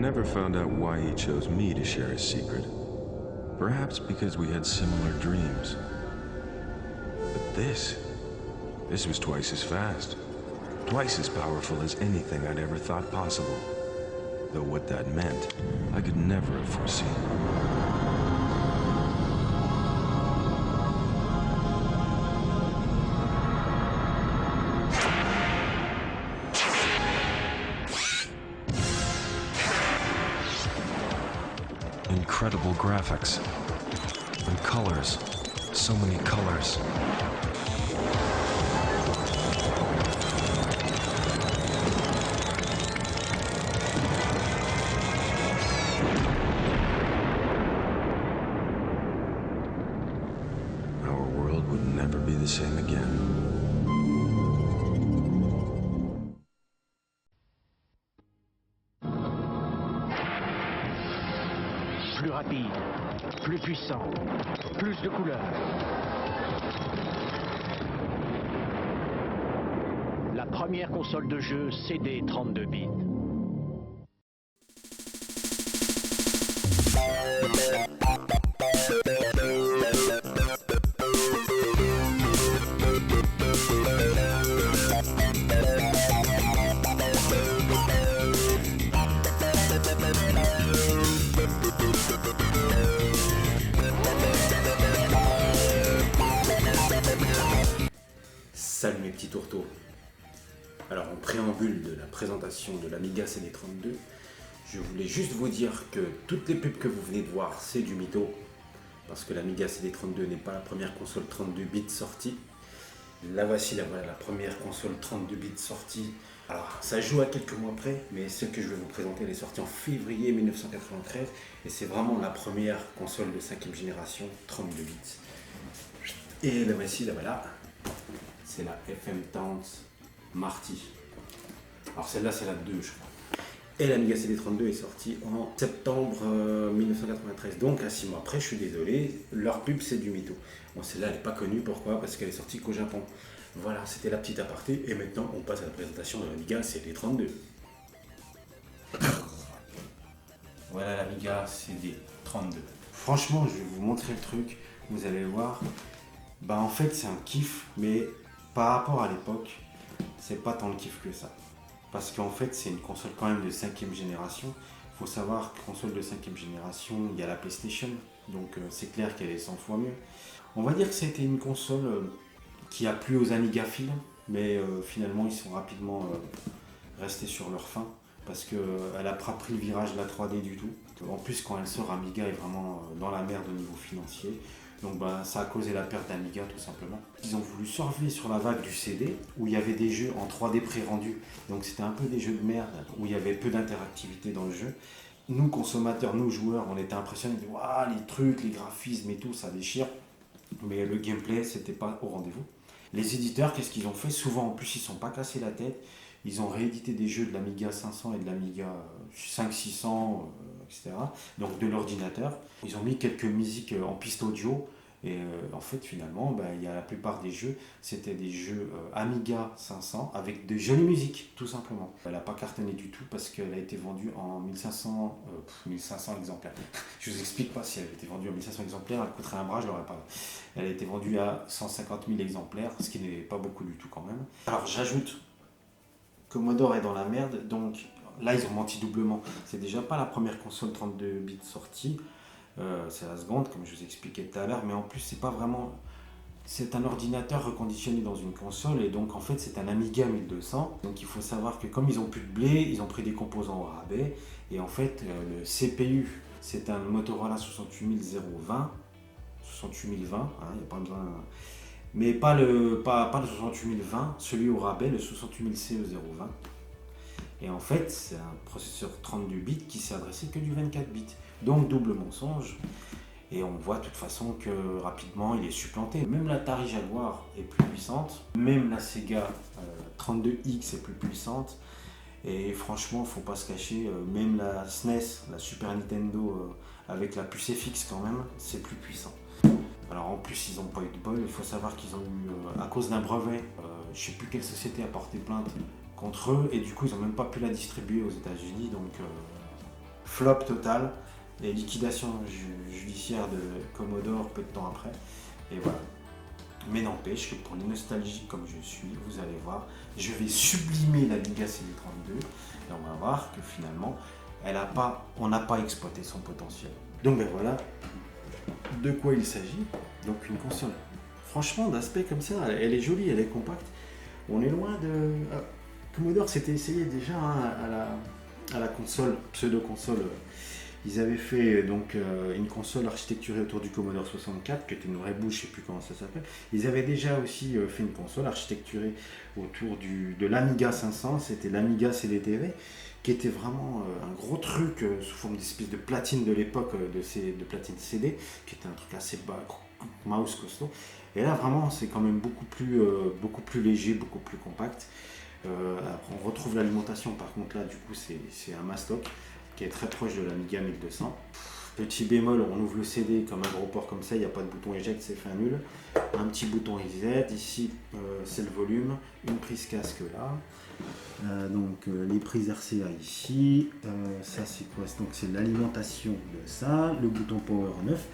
never found out why he chose me to share his secret. Perhaps because we had similar dreams. But this was twice as fast. Twice as powerful as anything I'd ever thought possible. Though what that meant, I could never have foreseen. Incredible graphics and colors, so many colors. Our world would never be the same again. Plus rapide, plus puissant, plus de couleurs. La première console de jeu CD 32 bits. Salut mes petits tourteaux. Alors en préambule de la présentation de l'Amiga CD32, je voulais juste vous dire que toutes les pubs que vous venez de voir, c'est du mytho. Parce que l'Amiga CD32 n'est pas la première console 32 bits sortie. Là voici la première console 32 bits sortie. Alors ça joue à quelques mois près, mais celle que je vais vous présenter, elle est sortie en février 1993. Et c'est vraiment la première console de 5e génération 32 bits. Et là voici, c'est la FM Towns Marty. Alors celle-là c'est la 2 je crois. Et l'Amiga CD32 est sortie en septembre 1993. Donc à 6 mois après, je suis désolé, leur pub c'est du mytho. Bon celle-là elle n'est pas connue, pourquoi? Parce qu'elle est sortie qu'au Japon. Voilà, c'était la petite aparté. Et maintenant on passe à la présentation de l'Amiga CD32. Voilà l'Amiga CD32. Franchement je vais vous montrer le truc, vous allez voir. En fait c'est un kiff, mais par rapport à l'époque, c'est pas tant le kiff que ça. Parce qu'en fait, c'est une console quand même de 5e génération. Il faut savoir que console de 5e génération, il y a la PlayStation. Donc c'est clair qu'elle est 100 fois mieux. On va dire que c'était une console qui a plu aux Amigaphiles. Mais finalement, ils sont rapidement restés sur leur faim. Parce qu'elle n'a pas pris le virage de la 3D du tout. En plus, quand elle sort, Amiga est vraiment dans la merde au niveau financier. Donc ça a causé la perte d'Amiga tout simplement. Ils ont voulu surfer sur la vague du CD où il y avait des jeux en 3D pré-rendus. Donc c'était un peu des jeux de merde où il y avait peu d'interactivité dans le jeu. Nous consommateurs, nous joueurs, on était impressionnés. Waouh, les trucs, les graphismes et tout, ça déchire. Mais le gameplay, c'était pas au rendez-vous. Les éditeurs, qu'est-ce qu'ils ont fait? Souvent en plus, ils ne sont pas cassés la tête. Ils ont réédité des jeux de l'Amiga 500 et de l'Amiga 5600, etc. Donc de l'ordinateur. Ils ont mis quelques musiques en piste audio. Et en fait, finalement, il y a la plupart des jeux, c'était des jeux Amiga 500 avec de jolies musiques, tout simplement. Elle n'a pas cartonné du tout parce qu'elle a été vendue en 1500 exemplaires. Je vous explique pas si elle a été vendue en 1500 exemplaires, elle coûterait un bras, je l'aurais pas. Elle a été vendue à 150 000 exemplaires, ce qui n'est pas beaucoup du tout quand même. Alors j'ajoute, Commodore est dans la merde, donc là ils ont menti doublement. C'est déjà pas la première console 32 bits sortie. C'est la seconde, comme je vous expliquais tout à l'heure, mais en plus c'est pas vraiment, c'est un ordinateur reconditionné dans une console, et donc en fait c'est un Amiga 1200. Donc il faut savoir que comme ils ont plus de blé, ils ont pris des composants au rabais, et en fait le CPU c'est un Motorola 68020, 68020, il n'y a pas besoin, mais pas le 68020, celui au rabais, le 68000CE020. Et en fait, c'est un processeur 32 bits qui s'est adressé que du 24 bits. Donc double mensonge. Et on voit de toute façon que rapidement il est supplanté. Même l'Atari Jaguar est plus puissante. Même la Sega 32X est plus puissante. Et franchement, faut pas se cacher, même la SNES, la Super Nintendo, avec la puce FX quand même, c'est plus puissant. Alors en plus, ils n'ont pas eu de bol. Il faut savoir qu'ils ont eu, à cause d'un brevet, je ne sais plus quelle société a porté plainte contre eux, et du coup ils n'ont même pas pu la distribuer aux États-Unis, donc flop total, et liquidation judiciaire de Commodore peu de temps après. Et voilà. Mais n'empêche que pour les nostalgiques comme je suis, vous allez voir, je vais sublimer l'Amiga CD32 et on va voir que finalement, on n'a pas exploité son potentiel. Donc ben voilà de quoi il s'agit. Donc une console, franchement d'aspect comme ça, elle est jolie, elle est compacte. On est loin de... Commodore s'était essayé déjà à la console, pseudo-console. Ils avaient fait donc une console architecturée autour du Commodore 64, qui était une vraie bouche, je ne sais plus comment ça s'appelle. Ils avaient déjà aussi fait une console architecturée autour de l'Amiga 500, c'était l'Amiga CD-TV, qui était vraiment un gros truc sous forme d'espèce de platine de l'époque, de platine CD, qui était un truc assez bas, mouse costaud. Et là vraiment c'est quand même beaucoup plus léger, beaucoup plus compact. On retrouve l'alimentation, par contre là du coup c'est un Mastoc qui est très proche de l'Amiga 1200. Petit bémol, on ouvre le CD comme un gros port comme ça, il n'y a pas de bouton éjecte, c'est fin nul. Un petit bouton reset, ici c'est le volume, une prise casque là. Donc les prises RCA ici, ça c'est quoi? Donc c'est l'alimentation de ça, le bouton power 9.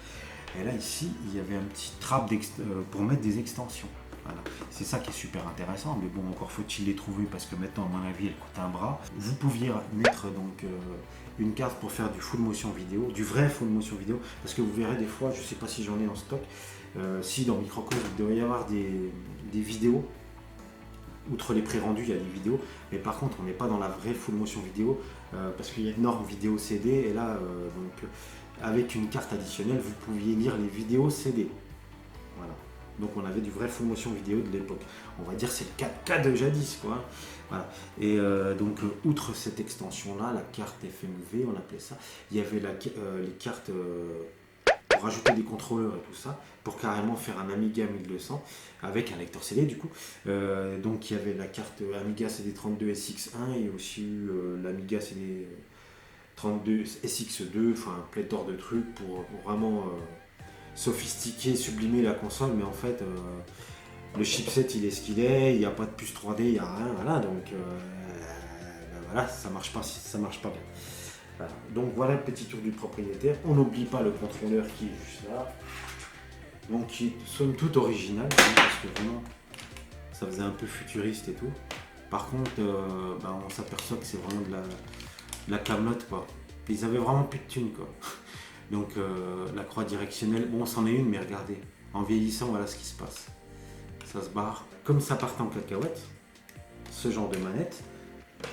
Et là ici il y avait un petit trap pour mettre des extensions. Voilà. C'est ça qui est super intéressant, mais bon, encore faut-il les trouver parce que maintenant, à mon avis, elle coûte un bras. Vous pouviez mettre donc une carte pour faire du full motion vidéo, du vrai full motion vidéo, parce que vous verrez des fois, je ne sais pas si j'en ai en stock, si dans Microcosmos il doit y avoir des vidéos, outre les pré-rendus, il y a des vidéos, mais par contre, on n'est pas dans la vraie full motion vidéo, parce qu'il y a une norme vidéo CD, et là, donc, avec une carte additionnelle, vous pouviez lire les vidéos CD. Voilà. Donc on avait du vrai full motion vidéo de l'époque. On va dire c'est le 4K de jadis quoi. Voilà. Et donc outre cette extension là, la carte FMV on appelait ça, il y avait les cartes pour rajouter des contrôleurs et tout ça, pour carrément faire un Amiga 1200 avec un lecteur CD du coup. Donc il y avait la carte Amiga CD32 SX1 et aussi l'Amiga CD32 SX2, enfin pléthore de trucs pour vraiment sophistiquer, sublimer la console, mais en fait le chipset il est ce qu'il est, il n'y a pas de puce 3D, il n'y a rien, voilà, donc voilà, ça marche pas bien. Voilà. Donc voilà le petit tour du propriétaire. On n'oublie pas le contrôleur qui est juste là, donc qui est somme toute original, parce que vraiment ça faisait un peu futuriste et tout. Par contre, on s'aperçoit que c'est vraiment de la camelote quoi. Ils avaient vraiment plus de thunes quoi. Donc la croix directionnelle, bon c'en est une mais regardez, en vieillissant voilà ce qui se passe. Ça se barre, comme ça part en cacahuète, ce genre de manette.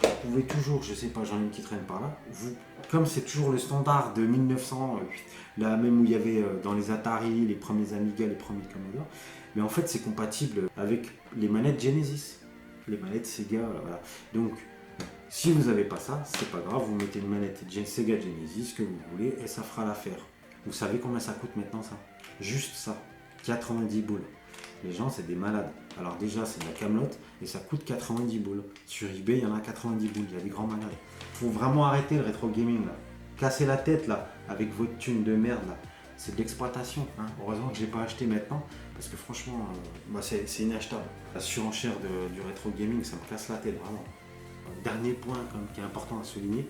Vous pouvez toujours, je sais pas, j'en ai une qui traîne par là, comme c'est toujours le standard de 1900, là même où il y avait dans les Atari, les premiers Amiga, les premiers Commodore, mais en fait c'est compatible avec les manettes Genesis, les manettes Sega, voilà. Donc si vous n'avez pas ça, c'est pas grave, vous mettez une manette Sega Genesis que vous voulez et ça fera l'affaire. Vous savez combien ça coûte maintenant ça? Juste ça, 90 boules. Les gens c'est des malades. Alors déjà c'est de la camelote et ça coûte 90 boules. Sur eBay il y en a 90 boules, il y a des grands malades. Faut vraiment arrêter le rétro gaming là. Casser la tête là avec votre thune de merde là. C'est de l'exploitation. Hein. Heureusement que je n'ai pas acheté maintenant parce que franchement c'est inachetable. La surenchère du rétro gaming ça me casse la tête vraiment. Dernier point qui est important à souligner,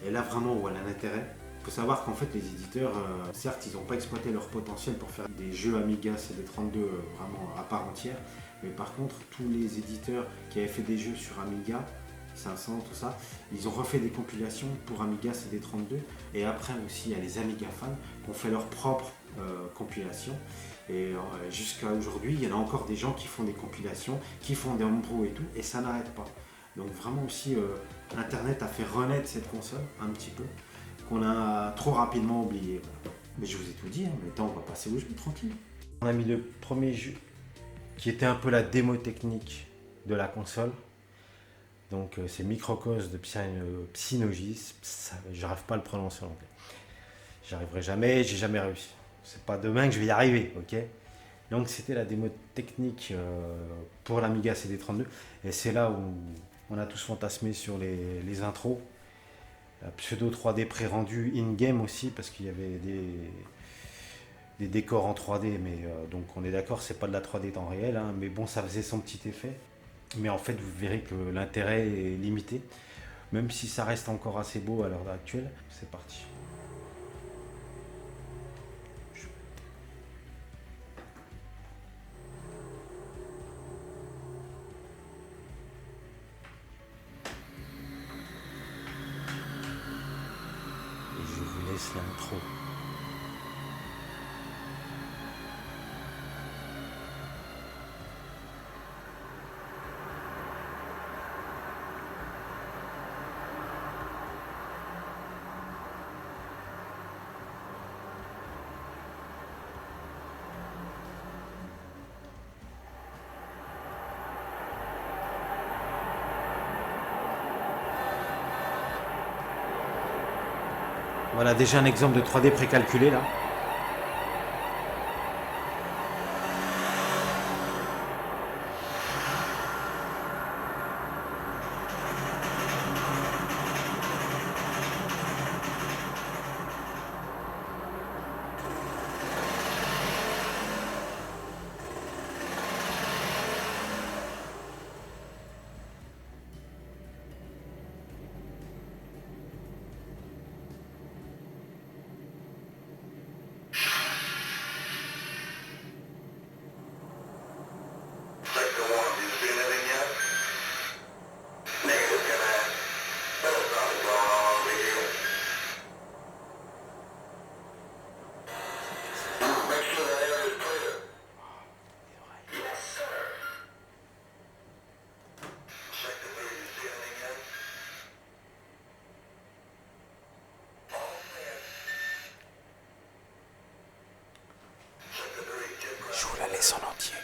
et là vraiment où elle a l'intérêt, il faut savoir qu'en fait les éditeurs, certes ils n'ont pas exploité leur potentiel pour faire des jeux Amiga CD32 vraiment à part entière, mais par contre tous les éditeurs qui avaient fait des jeux sur Amiga 500, tout ça, ils ont refait des compilations pour Amiga CD32, et après aussi il y a les Amiga fans qui ont fait leur propre compilation. Et jusqu'à aujourd'hui, il y en a encore des gens qui font des compilations, qui font des homebrew et tout, et ça n'arrête pas. Donc vraiment aussi, Internet a fait renaître cette console un petit peu, qu'on a trop rapidement oublié. Voilà. Mais je vous ai tout dit, hein, maintenant on va passer au jeu tranquille. On a mis le premier jeu qui était un peu la démo technique de la console. Donc c'est Microcosmos de Psynogis. J'arrive pas à le prononcer en anglais. J'y arriverai jamais, j'ai jamais réussi. C'est pas demain que je vais y arriver, ok? Donc c'était la démo technique pour l'Amiga CD32. Et c'est là où on a tous fantasmé sur les intros. La pseudo 3D pré-rendu in-game aussi, parce qu'il y avait des décors en 3D. Mais donc on est d'accord, c'est pas de la 3D temps réel, hein, mais bon, ça faisait son petit effet. Mais en fait, vous verrez que l'intérêt est limité. même si ça reste encore assez beau à l'heure actuelle. C'est parti. Et je vous laisse l'intro. Voilà déjà un exemple de 3D précalculé là. Je vous la laisse en entier.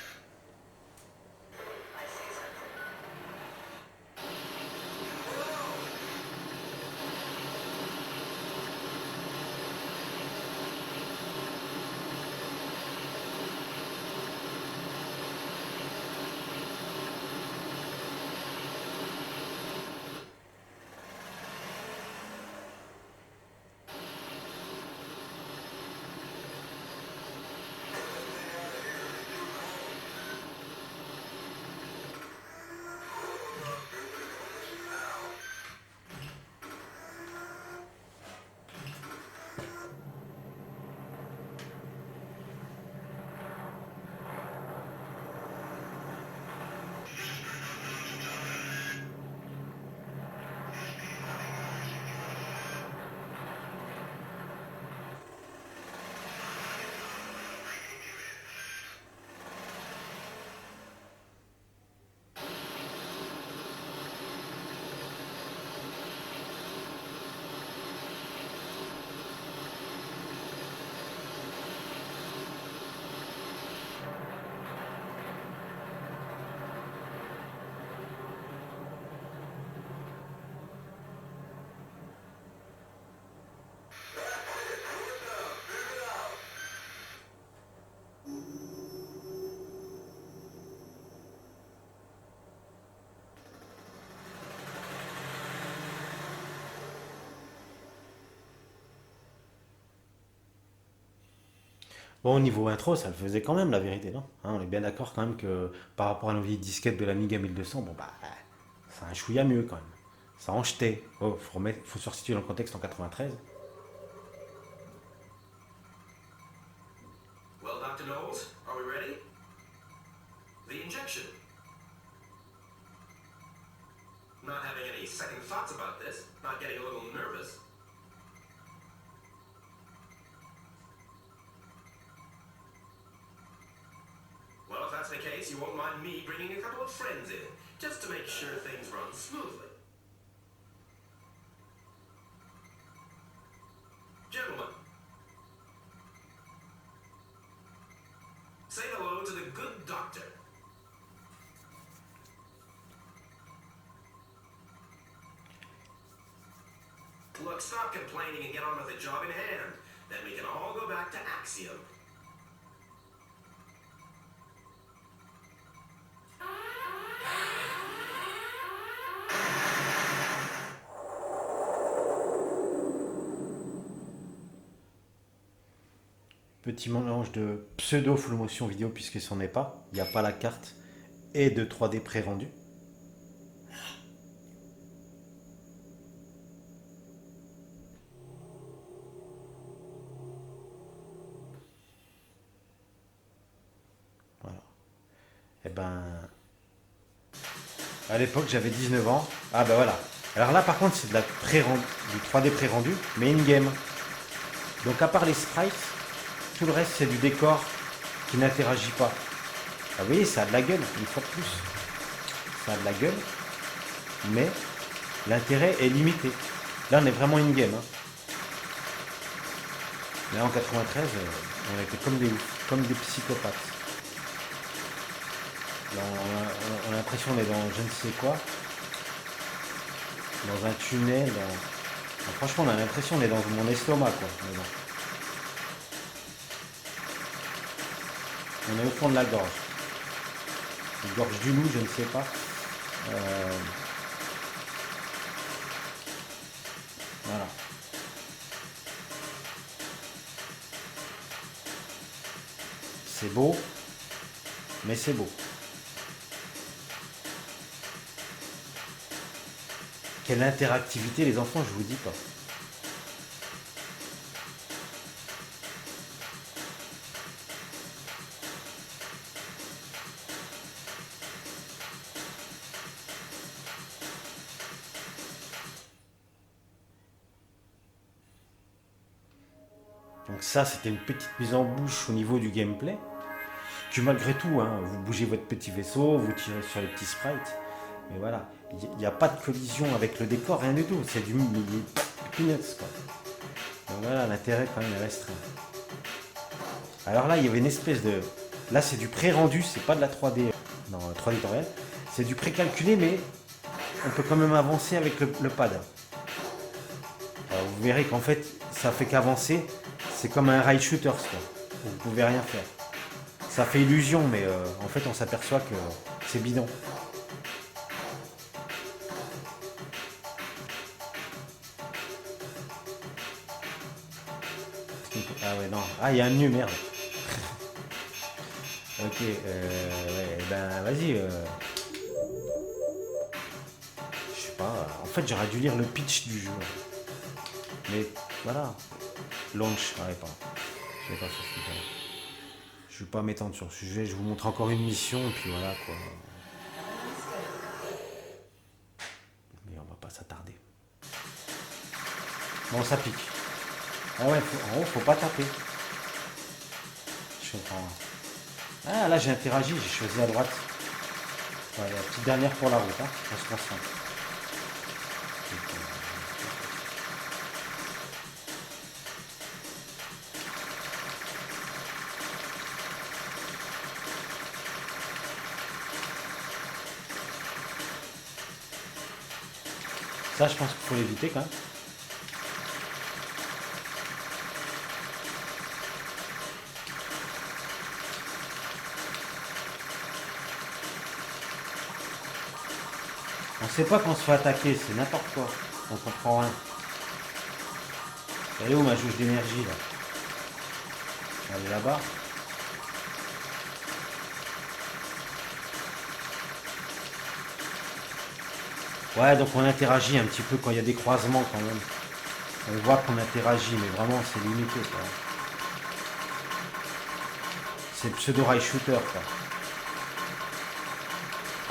Bon, au niveau intro, ça le faisait quand même, la vérité, non? Hein, on est bien d'accord quand même que par rapport à nos vieilles disquettes de l'Amiga 1200, bon bah, c'est un chouïa mieux quand même. Ça en jetait. Oh, faut se resituer dans le contexte en 93. Well, Dr. Knowles, are we ready? The injection. Not having any second thoughts about this, not getting a little nervous. Well, if that's the case, you won't mind me bringing a couple of friends in, just to make sure things run smoothly. Gentlemen, say hello to the good doctor. Look, stop complaining and get on with the job in hand. Then we can all go back to Axiom. Petit mélange de pseudo full motion vidéo puisque c'en est pas. Il n'y a pas la carte et de 3D pré-rendu. ben... À l'époque, j'avais 19 ans. Ah bah voilà. Alors là, par contre, c'est de la du 3D pré-rendu, mais in-game. Donc à part les sprites, tout le reste, c'est du décor qui n'interagit pas. Ah, vous voyez, ça a de la gueule, une fois de plus. Ça a de la gueule, mais l'intérêt est limité. Là, on est vraiment in-game. Hein. Là, en 93, on était comme des oufs, comme des psychopathes. Là, on a l'impression d'être dans je ne sais quoi. Dans un tunnel. Enfin, franchement, on a l'impression d'être dans mon estomac, quoi. Mais bon. On est au fond de la gorge. Une gorge du loup, je ne sais pas. Voilà. C'est beau, mais c'est beau. Quelle interactivité les enfants, je vous dis pas. Donc ça, c'était une petite mise en bouche au niveau du gameplay. Que malgré tout, hein, vous bougez votre petit vaisseau, vous tirez sur les petits sprites. Mais voilà, il n'y a pas de collision avec le décor, rien du tout. C'est du peanuts, quoi. Donc voilà, l'intérêt quand même est restreint. Alors là, il y avait une espèce de... Là, c'est du pré-rendu, c'est pas de la 3D, non, 3D temps réel. C'est du pré-calculé, mais on peut quand même avancer avec le pad. Alors, vous verrez qu'en fait, ça fait qu'avancer. C'est comme un rail shooter, quoi. Vous pouvez rien faire. Ça fait illusion, mais en fait, on s'aperçoit que c'est bidon. Ah ouais, non. Ah, il y a un menu, merde. Ok, ouais, ben vas-y. Je sais pas. En fait, j'aurais dû lire le pitch du jeu. Mais voilà. Launch, ouais, pas. Je vais pas sur ce sujet. Je vais pas m'étendre sur le sujet. Je vous montre encore une mission, et puis voilà quoi. Mais on va pas s'attarder. Bon, ça pique. Ah ouais, en haut, faut pas taper. Je comprends. Ah, là, j'ai interagi, j'ai choisi à droite. Ouais, la petite dernière pour la route, hein. On se concentre. Ça, je pense qu'il faut l'éviter quand même. On sait pas qu'on se fait attaquer, c'est n'importe quoi. On comprend rien. Elle est où ma jauge d'énergie là? Elle est là-bas. Ouais, donc on interagit un petit peu quand il y a des croisements quand même. On voit qu'on interagit, mais vraiment c'est limité quoi. C'est pseudo rail shooter quoi.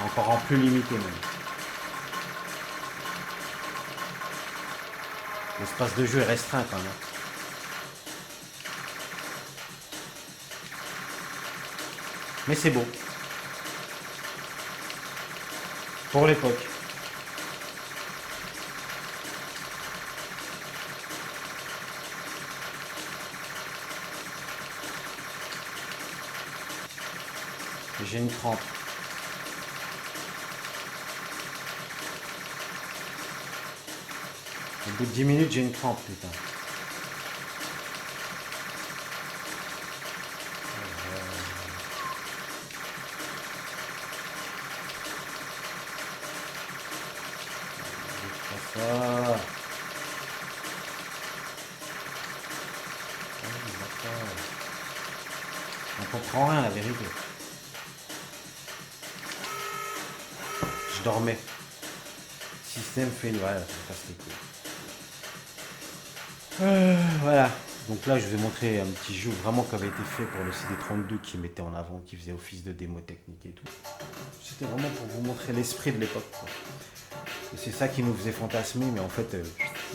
Encore en plus limité même. L'espace de jeu est restreint quand même. Mais c'est beau. Pour l'époque. J'ai une crampe. Au bout de 10 minutes, j'ai une crampe, putain. Ça. On comprend rien, la vérité. Je dormais. Système fait, voilà, ça passe les couilles. Voilà. Donc là, je vous ai montré un petit jeu vraiment qui avait été fait pour le CD32 qui mettait en avant, qui faisait office de démo technique et tout. C'était vraiment pour vous montrer l'esprit de l'époque. Et c'est ça qui nous faisait fantasmer, mais en fait,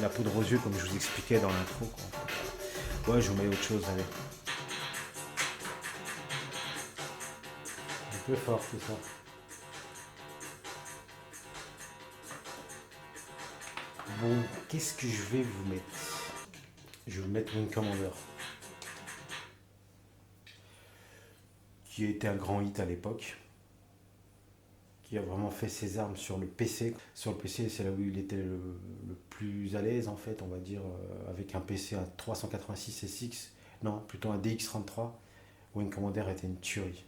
la poudre aux yeux, comme je vous expliquais dans l'intro. Ouais, je vous mets autre chose, allez. Un peu fort tout ça. Bon, qu'est-ce que je vais vous mettre? Je vais vous mettre Wing Commander, qui a été un grand hit à l'époque, qui a vraiment fait ses armes sur le PC. Sur le PC, c'est là où il était le plus à l'aise, en fait, on va dire, avec un PC à 386 SX, non, plutôt un DX33. Wing Commander était une tuerie.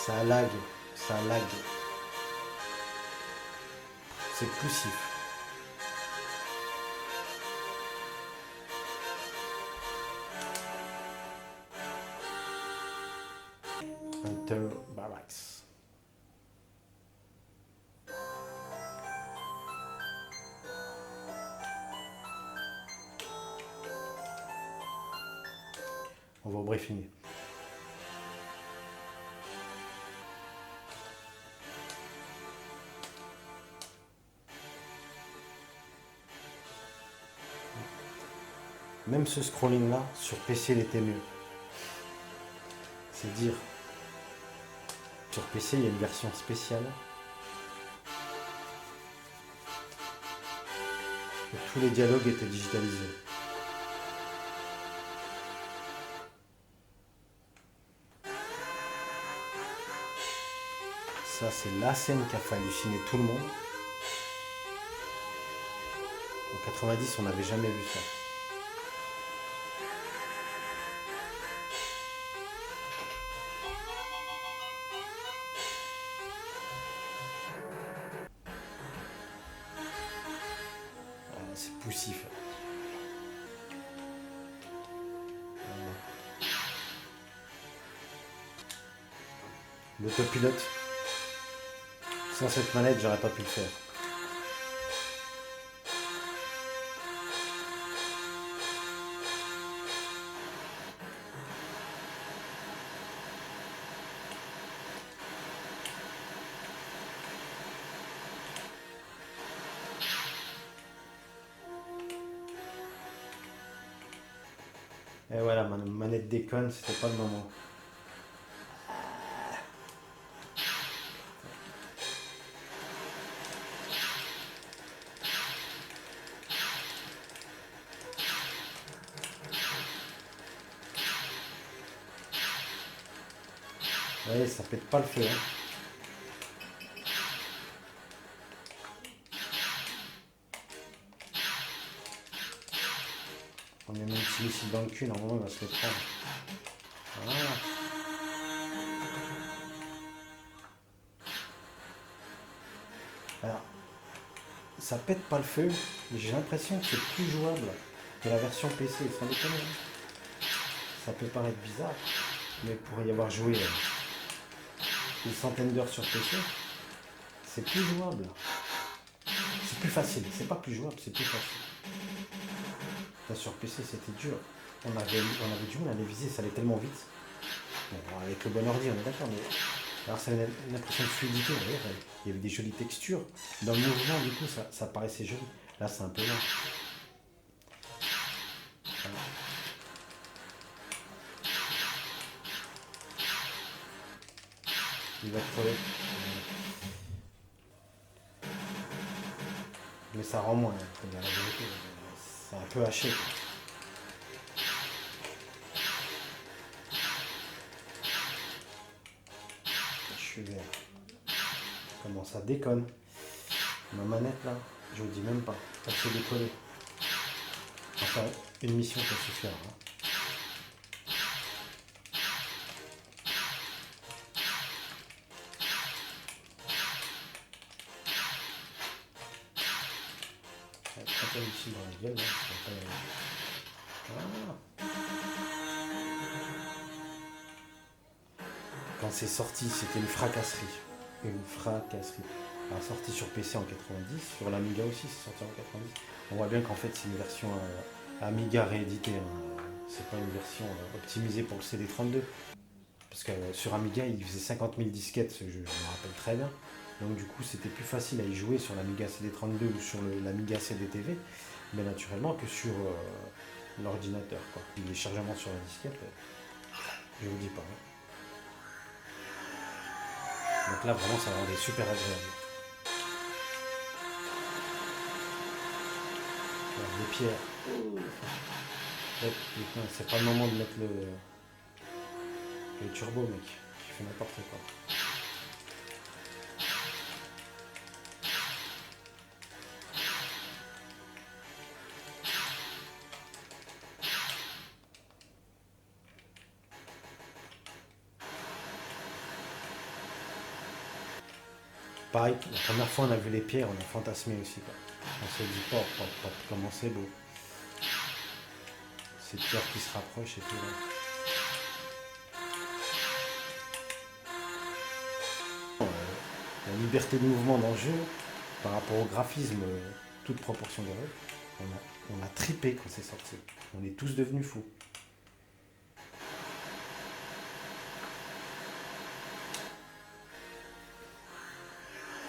Ça lag, ça lag. C'est poussif. Hunter Barracks. On va au briefing. Même ce scrolling là, sur PC, il était mieux. C'est dire. Sur PC, il y a une version spéciale. Et tous les dialogues étaient digitalisés. Ça, c'est la scène qui a fait halluciner tout le monde. En 90, on n'avait jamais vu ça. C'est poussif. L'autopilote. Sans cette manette, j'aurais pas pu le faire. Et voilà, ma manette déconne, c'était pas le moment. Vous voyez, ça pète pas le feu. Hein. On met mon petit missile dans le cul, normalement il va se le prendre. Voilà. Alors, ça pète pas le feu, mais j'ai l'impression que c'est plus jouable que la version PC, sans déconner. Ça peut paraître bizarre, mais pour y avoir joué une centaine d'heures sur PC, c'est plus jouable. C'est plus facile, c'est pas plus jouable, c'est plus facile. Là, sur PC, c'était dur. On avait du mal à les viser, ça allait tellement vite. Bon, avec le bon ordi, on est d'accord, mais alors ça avait une impression de fluidité. Il y avait des jolies textures. Dans le mouvement, du coup, ça paraissait joli. Là, c'est un peu lent. Voilà. Il va crever. Mais ça rend moins, faut dire la vérité. C'est un peu haché, quoi. Je suis vert. Comment ça déconne. Ma manette là, je vous dis même pas. Elle s'est décollée. Enfin, une mission peut suffire. Hein. Quand elle ici dans la gueule, là, c'est pas... Ah. Quand c'est sorti, c'était une fracasserie. Une fracasserie. Alors, sorti sur PC en 90, sur l'Amiga aussi, c'est sorti en 90. On voit bien qu'en fait, c'est une version Amiga rééditée. Hein. C'est pas une version optimisée pour le CD32. Parce que sur Amiga, il faisait 50 000 disquettes, je me rappelle très bien. Donc du coup, c'était plus facile à y jouer sur l'Amiga CD32 ou sur l'Amiga CDTV, mais naturellement que sur l'ordinateur. Les chargements sur la disquette, je vous dis pas. Hein. Donc là, vraiment, ça rendait super agréable. Alors, les pierres. C'est pas le moment de mettre le turbo, mec. Tu fais n'importe quoi. Pareil, la première fois on a vu les pierres, on a fantasmé aussi. Quoi. On s'est dit, comment c'est beau. Ces pierres qui se rapprochent et tout. Là. La liberté de mouvement dans le jeu, par rapport au graphisme, toute proportion gardée, on a tripé quand c'est sorti. On est tous devenus fous.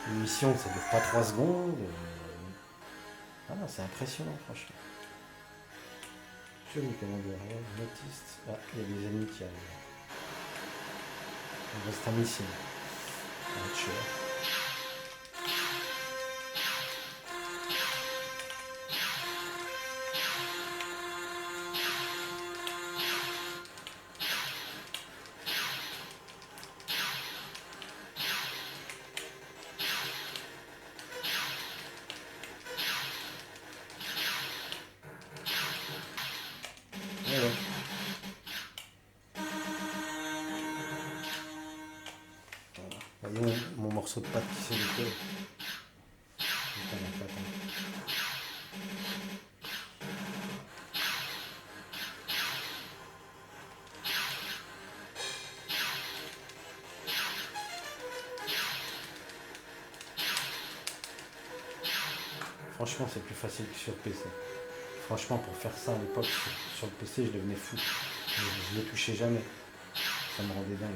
Une mission, ça dure pas 3 secondes. Ah, c'est impressionnant, franchement. Je me commande rien, notiste. Ah, il y a des ennemis qui arrivent. Il reste un missile. On va être chaud. Voyons mon morceau de pâte qui s'est décollé. Franchement, c'est plus facile que sur PC. Franchement, pour faire ça à l'époque, sur le PC, je devenais fou. Je ne les touchais jamais. Ça me rendait dingue.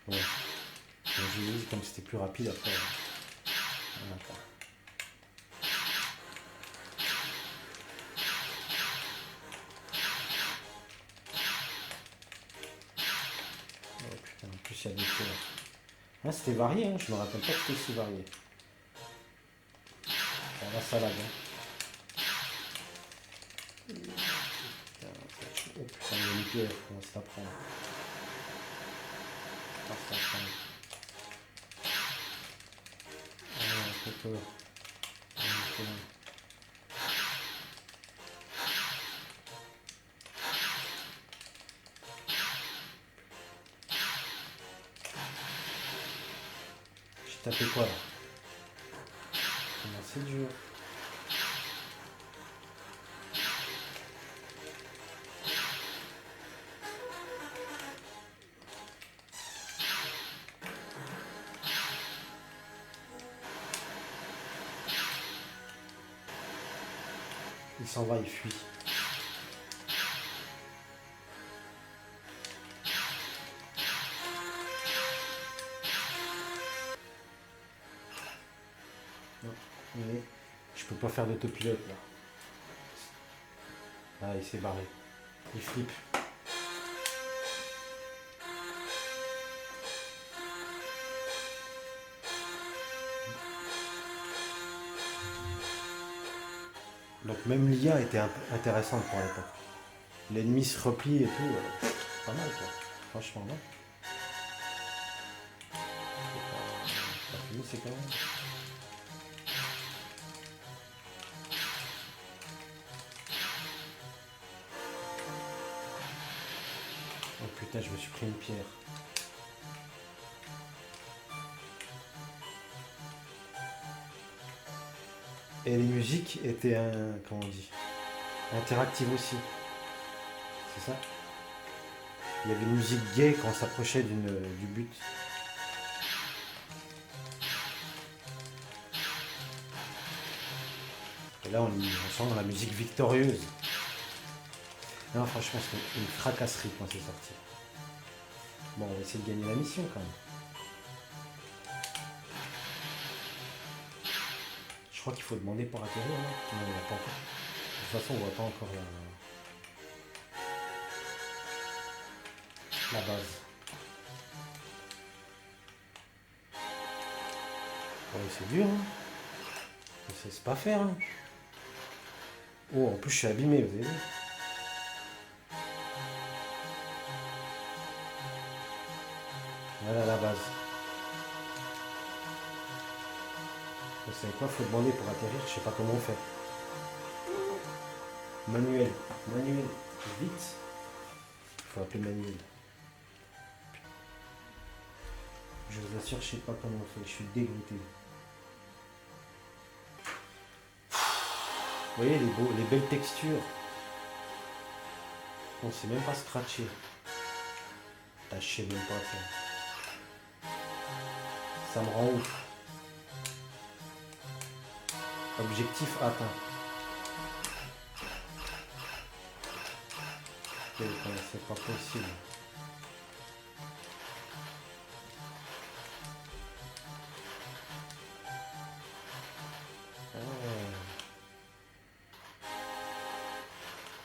Ouais. Je vous dis, comme c'était plus rapide après. Voilà, quoi. Oh, putain, en plus il y a des choses. Ah, c'était varié, hein. Je me rappelle pas que c'était si varié. Ça va, ça lag. Hein. Oh putain, il y a une pierre, comment ça prend. J'ai tapé quoi là? Comment c'est dur. Il s'en va, il fuit. Non, mais je peux pas faire d'autopilote là. Ah, il s'est barré. Il flippe. Donc même l'IA était intéressante pour l'époque. L'ennemi se replie et tout. Pas mal quoi. Franchement, non. Pas fini, c'est quand même. Oh putain, je me suis pris une pierre. Et les musiques étaient, comment on dit, interactives aussi. C'est ça? Il y avait une musique gay quand on s'approchait du but. Et là, on sent la musique victorieuse. Non, franchement, c'est une fracasserie quand c'est sorti. Bon, on va essayer de gagner la mission quand même. Je crois qu'il faut demander pour atterrir, non? Non, il n'y a pas encore. De toute façon, on voit pas encore la base. Ouais, c'est dur, hein. C'est pas faire, hein. Oh, en plus, je suis abîmé, vous avez vu? Voilà la base. Vous savez quoi, faut demander pour atterrir, je sais pas comment on fait. Manuel, vite. Il faut appeler Manuel. Je vous assure, je sais pas comment on fait, je suis dégoûté. Vous voyez les belles textures. On sait même pas scratcher. Tâchez même pas ça. Ça me rend ouf. Objectif atteint. C'est pas possible.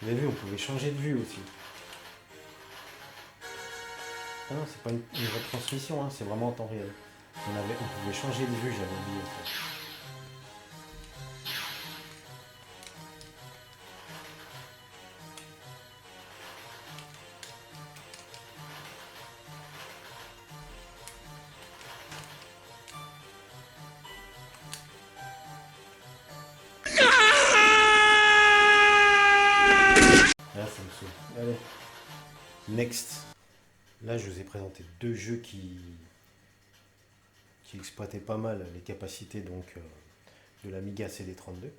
Vous avez vu, on pouvait changer de vue aussi. Ah non, c'est pas une retransmission, hein, c'est vraiment en temps réel. On pouvait changer de vue, j'avais oublié ça. Là, ça me saoule. Allez. Next. Là, je vous ai présenté deux jeux qui exploitaient pas mal les capacités donc, de l'Amiga CD32.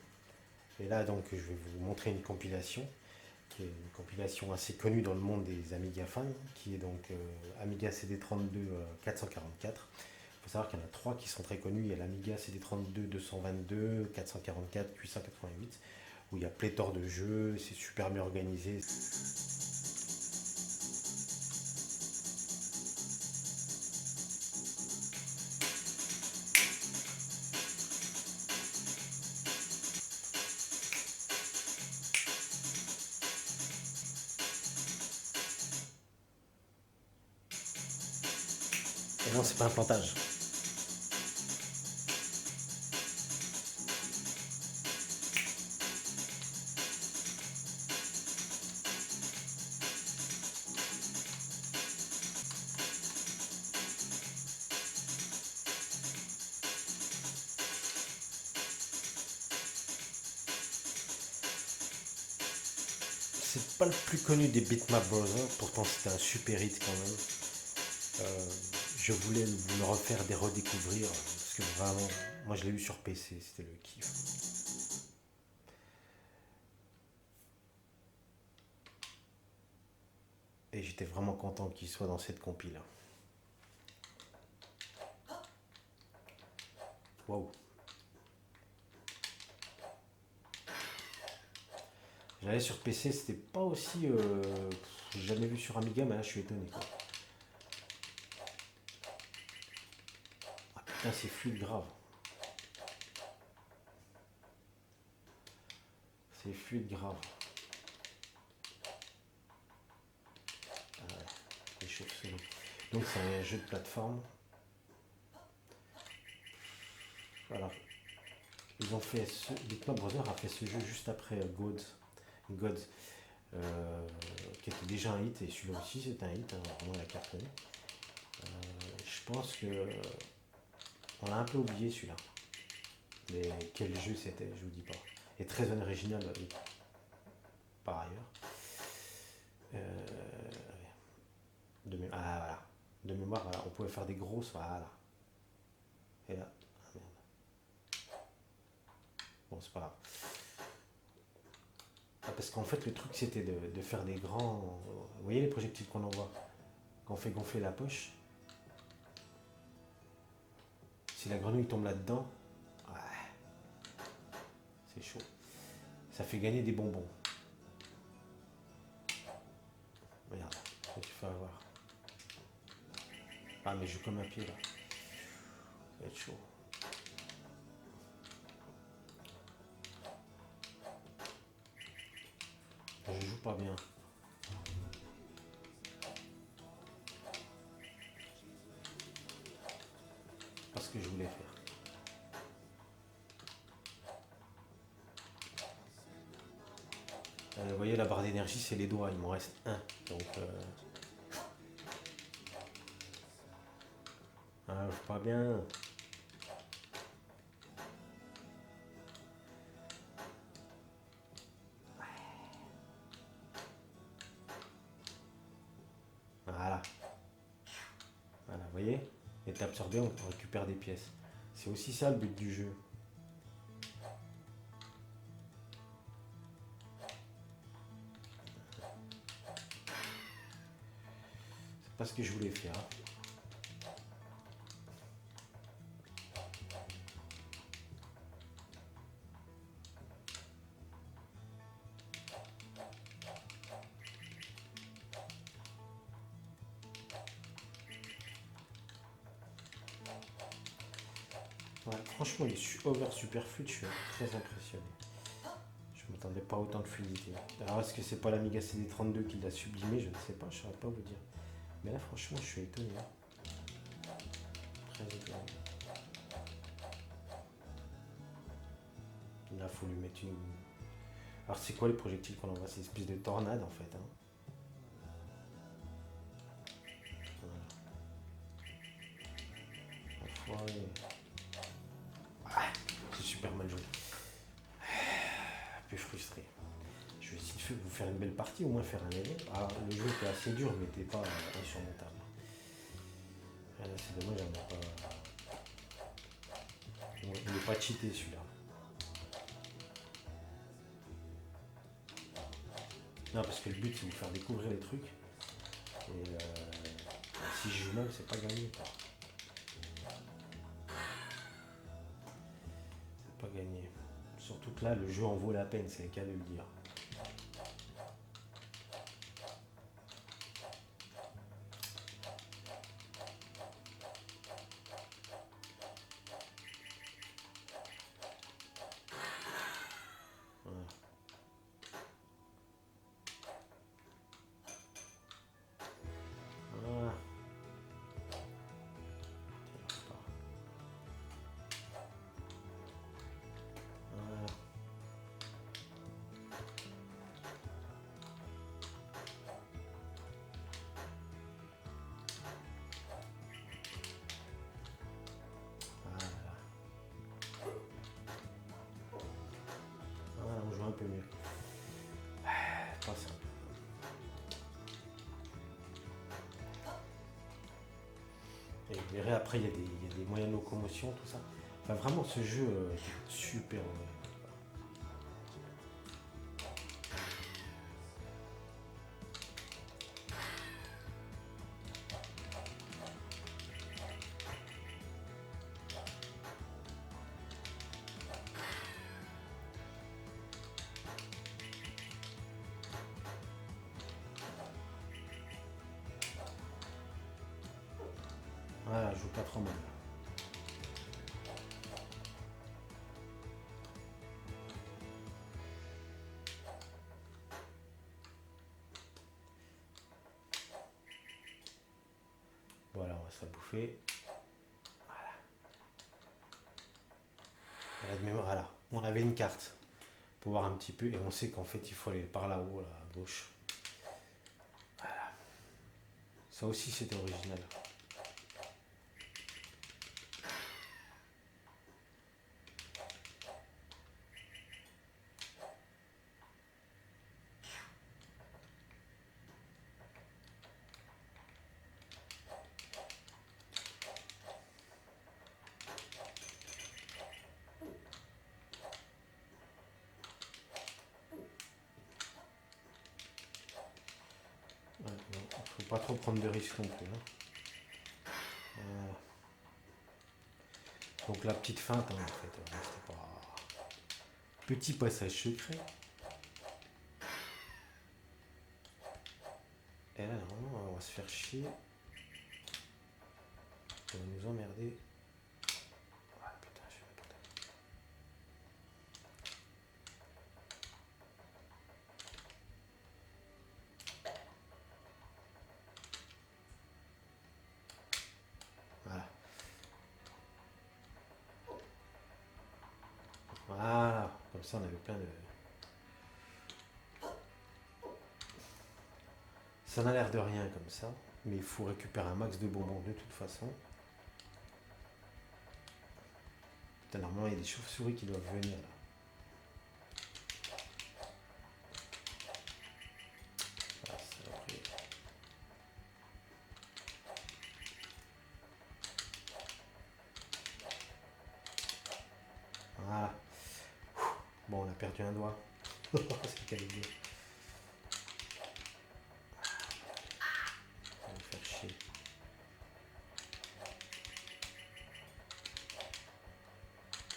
Et là, donc, je vais vous montrer une compilation, qui est une compilation assez connue dans le monde des Amiga fans, qui est donc Amiga CD32 444. Il faut savoir qu'il y en a trois qui sont très connus. Il y a l'Amiga CD32 222, 444, 888, où il y a pléthore de jeux, c'est super bien organisé. Et non, c'est pas un plantage. C'est pas le plus connu des Bitmap Brothers, pourtant c'était un super hit quand même. Je voulais vous le refaire des redécouvrir, parce que vraiment, moi je l'ai eu sur PC, c'était le kiff. Et j'étais vraiment content qu'il soit dans cette compile. Waouh. J'allais sur PC, c'était pas aussi... j'ai jamais vu sur Amiga, mais là je suis étonné, quoi. Ah putain, c'est fluide grave. C'est fluide grave. Ah ouais, les chauves-souris. Donc c'est un jeu de plateforme. Voilà. ils ont fait Bitmap Brothers a fait ce jeu juste après Gods, qui était déjà un hit, et celui-là aussi c'est un hit, hein, vraiment la cartonné. Je pense que on l'a un peu oublié celui-là. Mais quel jeu c'était, je vous dis pas. Et très original par ailleurs. Voilà. De mémoire, voilà, on pouvait faire des grosses, voilà. Et là, ah merde. Bon, c'est pas grave. Parce qu'en fait, le truc c'était de faire des grands. Vous voyez les projectiles qu'on envoie quand on fait gonfler la poche. Si la grenouille tombe là-dedans, ouais, c'est chaud. Ça fait gagner des bonbons. Regarde, je me suis fait avoir. Ah, mais je joue comme un pied là. Ça va être chaud. Je joue pas bien. Pas ce que je voulais faire. Vous voyez, la barre d'énergie, c'est les doigts. Il m'en reste un. Donc, ah, je joue pas bien. Voilà. Voilà, vous voyez, est absorbé, on récupère des pièces. C'est aussi ça le but du jeu. C'est pas ce que je voulais faire. Ouais, franchement, il est over super fluide, je suis très impressionné. Je m'attendais pas à autant de fluidité. Alors, est-ce que c'est pas l'Amiga CD32 qui l'a sublimé? Je ne sais pas, je saurais pas vous dire. Mais là, franchement, je suis étonné. Très étonné. Là, faut lui mettre une. Alors, c'est quoi les projectiles qu'on envoie? C'est une espèce de tornade en fait. Hein. Voilà. C'est super mal joué. Un peu frustré. Je vais essayer de vous faire une belle partie, au moins faire un élève. Alors, le jeu était assez dur, mais n'était pas insurmontable. C'est dommage, on n'a pas. Il n'est pas cheaté celui-là. Non, parce que le but c'est de vous faire découvrir les trucs. Et si je joue mal, c'est pas gagné. C'est pas gagné. Surtout que là, le jeu en vaut la peine, c'est le cas de le dire. Voilà. Voilà. Voilà. Voilà, on joue un peu mieux. Pas simple. Et vous verrez après, il y a des moyens de locomotion, tout ça. Enfin, vraiment, ce jeu est super. Voilà, je joue pas trop mal. Voilà, on va se la bouffer. Voilà. Voilà, on avait une carte pour voir un petit peu et on sait qu'en fait il faut aller par là-haut, là, à gauche. Voilà. Ça aussi c'était original. Ouais, non, faut pas trop prendre de risques non plus. Hein. Voilà. Donc la petite feinte, hein, en fait, c'était pas... Petit passage secret. Et là, normalement, on va se faire chier. On va nous emmerder. Ah putain, je fais n'importe quoi. Voilà. Voilà. Comme ça, on avait plein de... Ça n'a l'air de rien comme ça. Mais il faut récupérer un max de bonbons de toute façon. Putain, normalement, il y a des chauves-souris qui doivent venir là. Ah, saloperie. Voilà. Bon, on a perdu un doigt. C'est quel idée. Ça va me faire chier.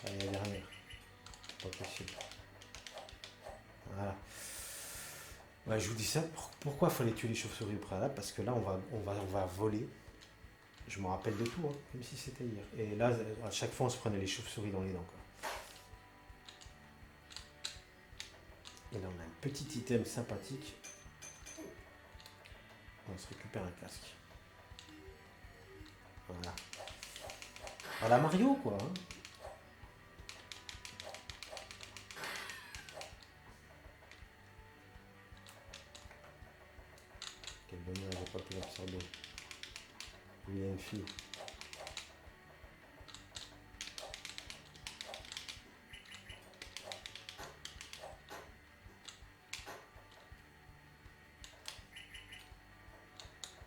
Allez, la dernière. Pas possible. Voilà. Ouais, je vous dis ça. Pourquoi il fallait tuer les chauves-souris au préalable? Parce que là, on va voler. Je me rappelle de tout, hein, comme si c'était hier. Et là, à chaque fois, on se prenait les chauves-souris dans les dents, quoi. Et là, on a un petit item sympathique. On se récupère un casque. Voilà. À la Mario, quoi. Hein. Quel bonheur, j'ai pas pu l'absorber. Il y a une fille.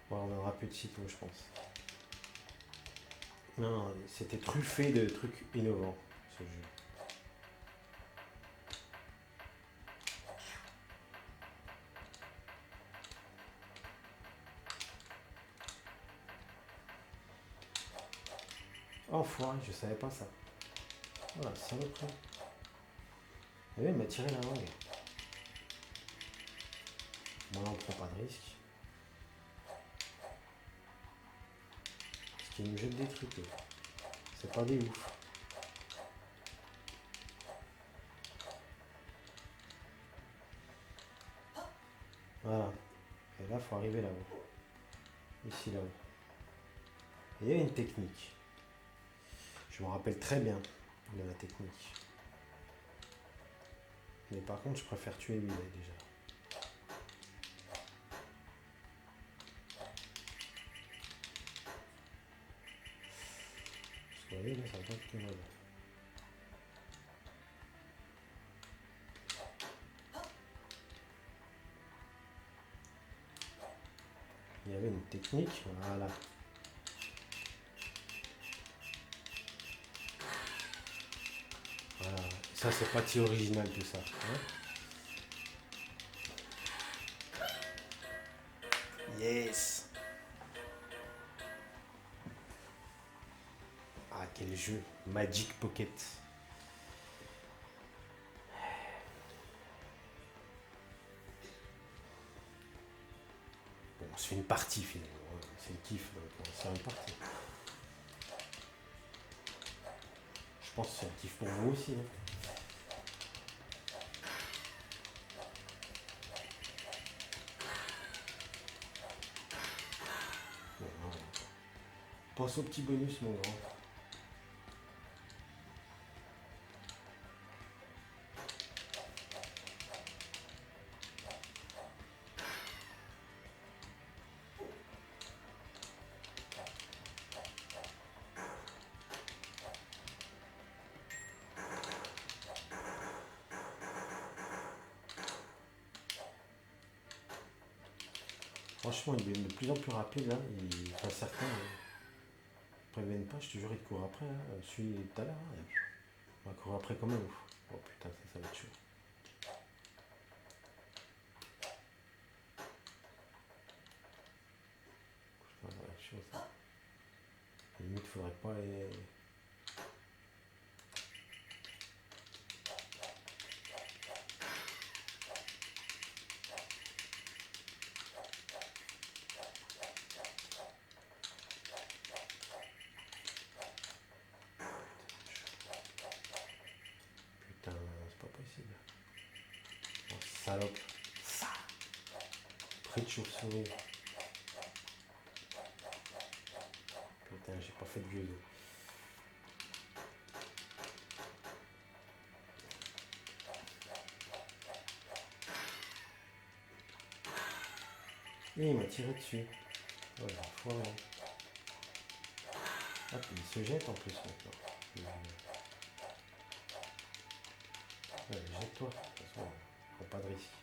Bon, on aura plus de sitôt, je pense. Non, c'était truffé de trucs innovants, ce jeu. Enfoiré, je savais pas ça. Voilà, saloperie. Et elle m'a tiré la langue. Moi, on prend pas de risque. Parce qu'il nous jette des trucs. C'est pas des ouf. Voilà. Et là, faut arriver là-haut. Ici, là-haut. Et il y a une technique. Je me rappelle très bien de la technique. Mais par contre, je préfère tuer lui, là, déjà. Parce que vous voyez, là, ça va pas être que mal. Il y avait une technique, voilà. Voilà. Ça, c'est pas si original tout ça. Hein. Yes. Ah, quel jeu. Magic Pocket. Bon, on se fait une partie finalement. C'est le kiff pour se faire une partie. Je pense que c'est un kiff pour vous aussi. Hein. Bon, voilà. Pense au petit bonus, mon grand. Franchement, il est de plus en plus rapide là. Enfin, certains préviennent pas, je te jure, il te court après. Hein. Celui tout à l'heure, hein, on va courir après quand même. Oh putain, ça va être chaud. Putain, ça va être chaud ça. Limite, faudrait pas les. Putain, c'est pas possible. Oh, salope. Ça. Prix de chauve-souris. Putain, j'ai pas fait de vieux dos. Et il m'a tiré dessus. Voilà, foiré. Ah, puis il se jette en plus maintenant. Ouais, jette-toi, de toute façon, prends pas de risque.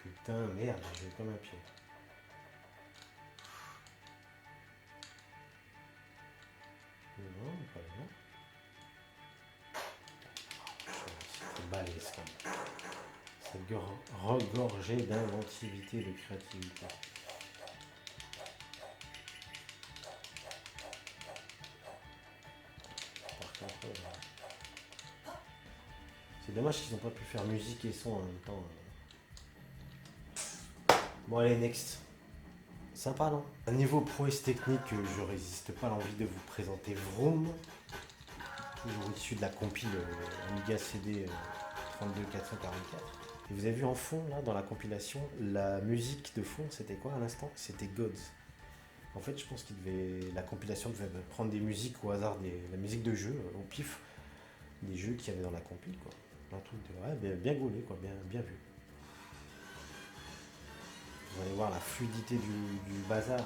Putain, merde, j'ai joué comme un pied. Non, pas bien. C'est balèze quand même. C'est regorgé d'inventivité, de créativité. Par contre, c'est dommage qu'ils n'ont pas pu faire musique et son en même temps. Bon allez, next. Sympa, non? À niveau prouesse technique, je résiste pas à l'envie de vous présenter Vroom, toujours issu de la compile Amiga CD 32444. Et vous avez vu en fond, là, dans la compilation, la musique de fond, c'était quoi à l'instant? C'était Gods. En fait, je pense la compilation devait prendre des musiques au hasard, la musique de jeu, au pif, des jeux qu'il y avait dans la compile, quoi. Un truc de, ouais, bien gaulé, quoi, bien vu. Vous allez voir la fluidité du bazar.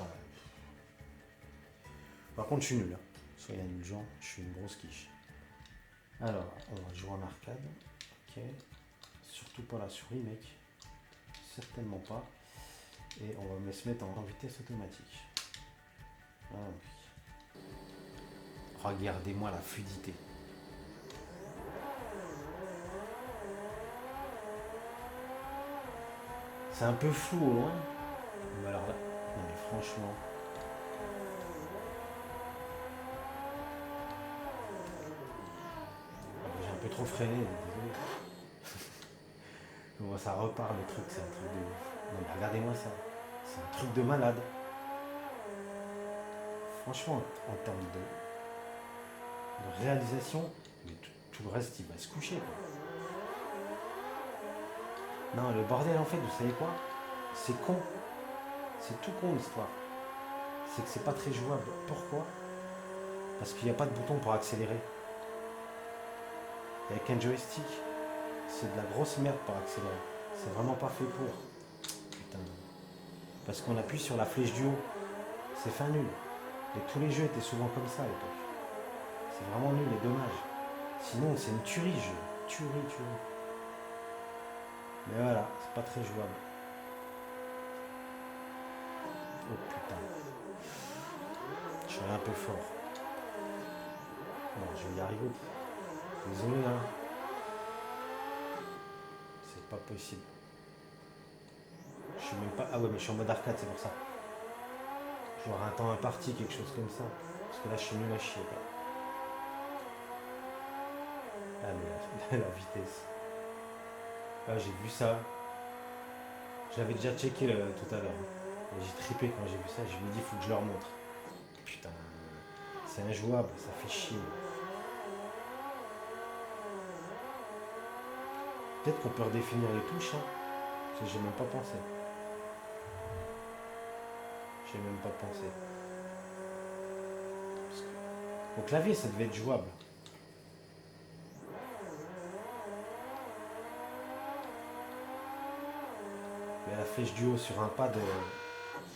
Par contre, je suis nul. Hein. Soyez indulgents, je suis une grosse quiche. Alors, on va jouer en arcade. Ok. Surtout pas la souris, mec. Certainement pas. Et on va se mettre en vitesse automatique. Ah, oui. Regardez-moi la fluidité. C'est un peu flou au loin. Mais alors là, non mais franchement. J'ai un peu trop freiné, désolé. Bon, ça repart le truc, c'est un truc de ouf. Non mais regardez-moi ça. C'est un truc de malade. Franchement, en termes de réalisation, mais tout le reste il va se coucher, quoi. Non, le bordel en fait, vous savez quoi? C'est con. C'est tout con l'histoire. C'est que c'est pas très jouable. Pourquoi? Parce qu'il n'y a pas de bouton pour accélérer. Avec un joystick, c'est de la grosse merde pour accélérer. C'est vraiment pas fait pour. Putain. Parce qu'on appuie sur la flèche du haut. C'est fin nul. Et tous les jeux étaient souvent comme ça à l'époque. C'est vraiment nul et dommage. Sinon, c'est une tuerie, jeu. Tuerie. Mais voilà, c'est pas très jouable. Oh putain. Je suis allé un peu fort. Bon, je vais y arriver. Désolé, hein. C'est pas possible. Je suis même pas. Ah ouais, mais je suis en mode arcade, c'est pour ça. Genre un temps imparti, quelque chose comme ça. Parce que là, je suis nul à chier, quoi. Ah, mais la vitesse. Ah, j'ai vu ça. J'avais déjà checké tout à l'heure. Et j'ai trippé quand j'ai vu ça. Je me dis, faut que je leur montre. Putain, c'est injouable, ça fait chier. Peut-être qu'on peut redéfinir les touches, hein. Parce que j'ai même pas pensé. Au clavier, ça devait être jouable. Mais la flèche du haut sur un pad,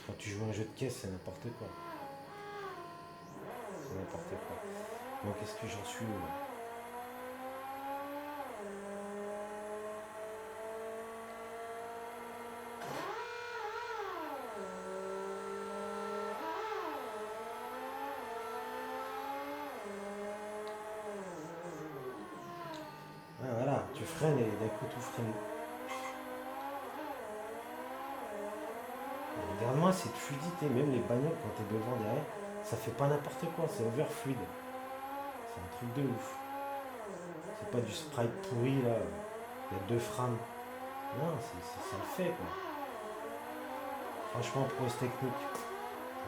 quand tu joues à un jeu de caisse, c'est n'importe quoi. Bon, qu'est-ce que j'en suis là? Ah, voilà, tu freines et d'un coup tout freine. Regarde-moi cette fluidité, même les bagnoles quand t'es devant derrière, ça fait pas n'importe quoi, c'est over fluide. C'est un truc de ouf. C'est pas du sprite pourri là, il y a deux frames. Non, ça le fait quoi. Franchement, prouesse technique,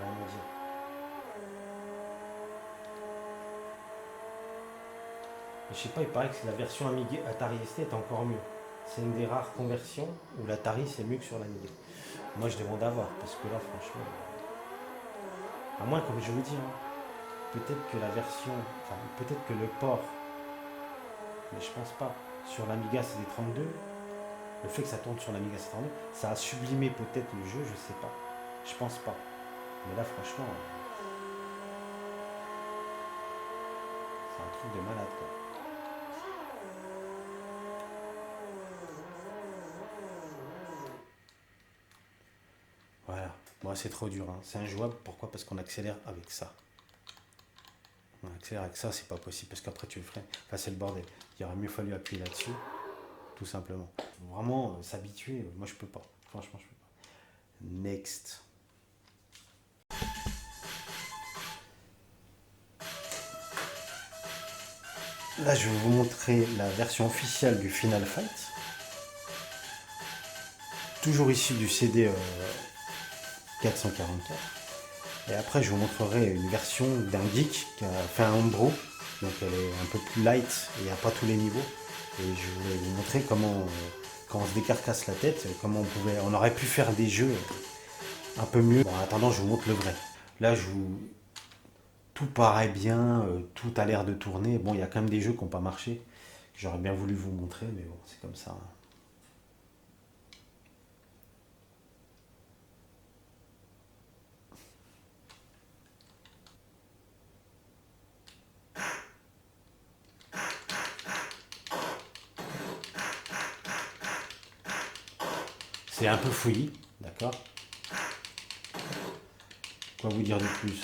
rien à dire. Mais je sais pas, il paraît que la version Amiga Atari ST est encore mieux. C'est une des rares conversions où l'Atari c'est mieux que sur l'Amiga. Moi je demande à voir, parce que là franchement. À moins comme je vous dis, hein, peut-être que la version. Enfin peut-être que le port. Mais je pense pas. Sur l'Amiga CD32, le fait que ça tourne sur l'Amiga CD32, ça a sublimé peut-être le jeu, je sais pas. Je pense pas. Mais là franchement. C'est un truc de malade quoi. Voilà, moi c'est trop dur, hein. C'est injouable, pourquoi? Parce qu'on accélère avec ça. On accélère avec ça, c'est pas possible, parce qu'après tu le freines. Enfin c'est le bordel. Il aurait mieux fallu appuyer là-dessus, tout simplement. Vraiment, s'habituer, moi je peux pas. Franchement, je peux pas. Next. Là, je vais vous montrer la version officielle du Final Fight. Toujours issue du CD 444. Et après, je vous montrerai une version d'un geek qui a fait un homebrew. Donc elle est un peu plus light et il n'y a pas tous les niveaux. Et je vais vous montrer comment, quand on se décarcasse la tête, comment on aurait pu faire des jeux un peu mieux. Bon, en attendant, je vous montre le vrai. Là, tout paraît bien, tout a l'air de tourner. Bon, il y a quand même des jeux qui n'ont pas marché. J'aurais bien voulu vous montrer, mais bon, c'est comme ça. C'est un peu fouillis, d'accord? Quoi vous dire de plus?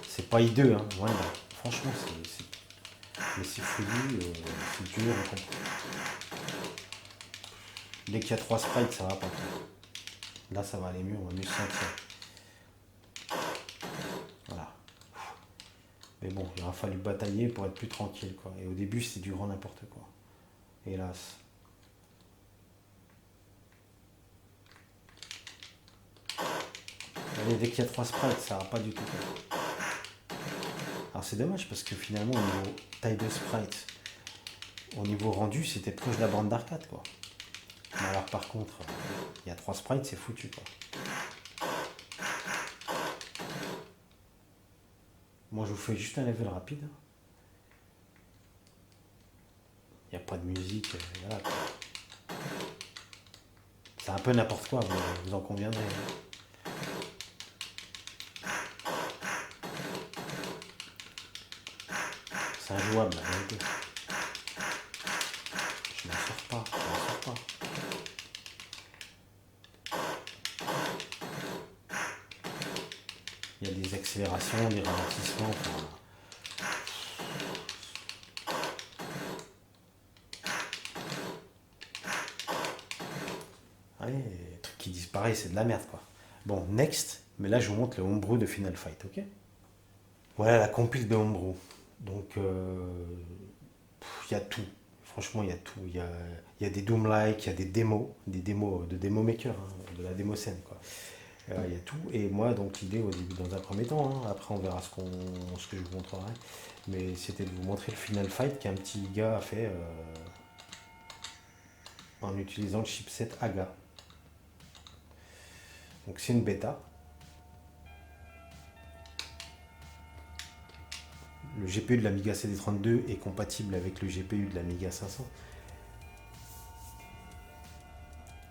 C'est pas hideux, hein. Voilà. Franchement, mais c'est fouillis, c'est dur. Dès qu'il y a 3 sprites, ça va pas. Là, ça va aller mieux, on va mieux se sentir. Voilà. Mais bon, il aura fallu batailler pour être plus tranquille, quoi. Et au début, c'est du grand n'importe quoi. Hélas. Allez, dès qu'il y a 3 sprites, ça va pas du tout. Quoi. Alors c'est dommage parce que finalement, au niveau taille de sprite, au niveau rendu, c'était proche de la bande d'arcade, quoi. Mais alors par contre, il y a 3 sprites, c'est foutu, quoi. Moi, je vous fais juste un level rapide. Il n'y a pas de musique, voilà, quoi. C'est un peu n'importe quoi, vous en conviendrez. C'est injouable, la vérité. Je m'en sors pas. Il y a des accélérations, des ralentissements. Enfin... Allez, les trucs qui disparaissent, c'est de la merde, quoi. Bon, next. Mais là, je vous montre le homebrew de Final Fight, ok? Voilà la compile de homebrew. Donc, il y a tout. Franchement, il y a tout. Il y a des Doom-like, il y a des démos de démo maker, hein, de la démo scène, quoi. Il y a tout. Et moi, donc, l'idée au début, dans un premier temps, hein, après on verra ce que je vous montrerai, mais c'était de vous montrer le Final Fight qu'un petit gars a fait en utilisant le chipset AGA. Donc, c'est une bêta. Le GPU de l'Amiga CD32 est compatible avec le GPU de l'Amiga 500.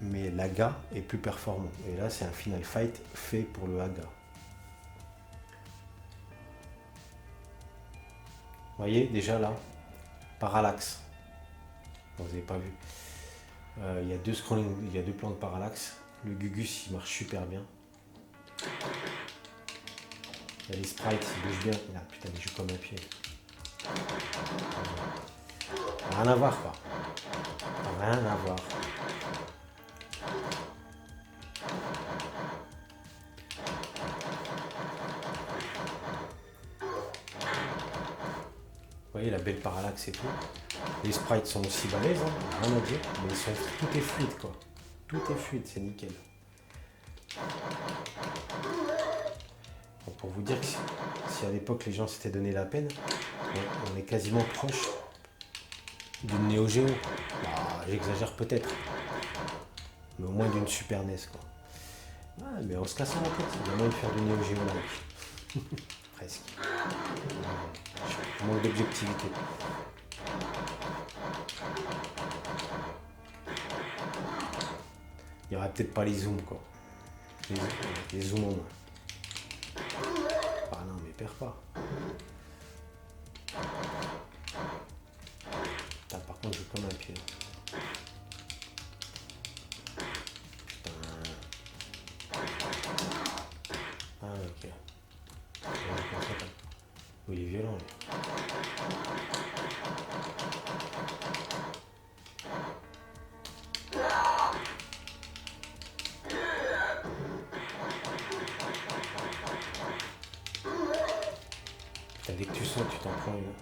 mais l'AGA est plus performant. Et là, c'est un Final Fight fait pour le AGA. Vous voyez, déjà là, parallaxe. Vous n'avez pas vu. Il y a deux scrolling, il y a deux plans de parallaxe. Le Gugus, il marche super bien. Il y a les sprites, ils bougent bien. Ah, putain, il joue comme un pied. Rien à voir, quoi. Rien à voir. Vous voyez la belle parallaxe et tout. Les sprites sont aussi balèzes, hein, rien à dire, mais tout est fluide, quoi. Tout est fluide, c'est nickel. Bon, pour vous dire que si à l'époque les gens s'étaient donné la peine, on est quasiment proche d'une Neo Geo. Bah, j'exagère peut-être, mais au moins d'une Super NES, quoi. Ouais, mais on se casse la tête, il y a moyen de faire du Neo Geo là. Presque. Je manque d'objectivité. Il n'y aurait peut-être pas les zooms, quoi. Les zooms en moins. Ah non, mais perds pas. Putain, par contre, je joue comme un pied. Putain. Ah, ok. Oui, il est violent, lui. Putain, dès que tu sautes, tu t'en prends une.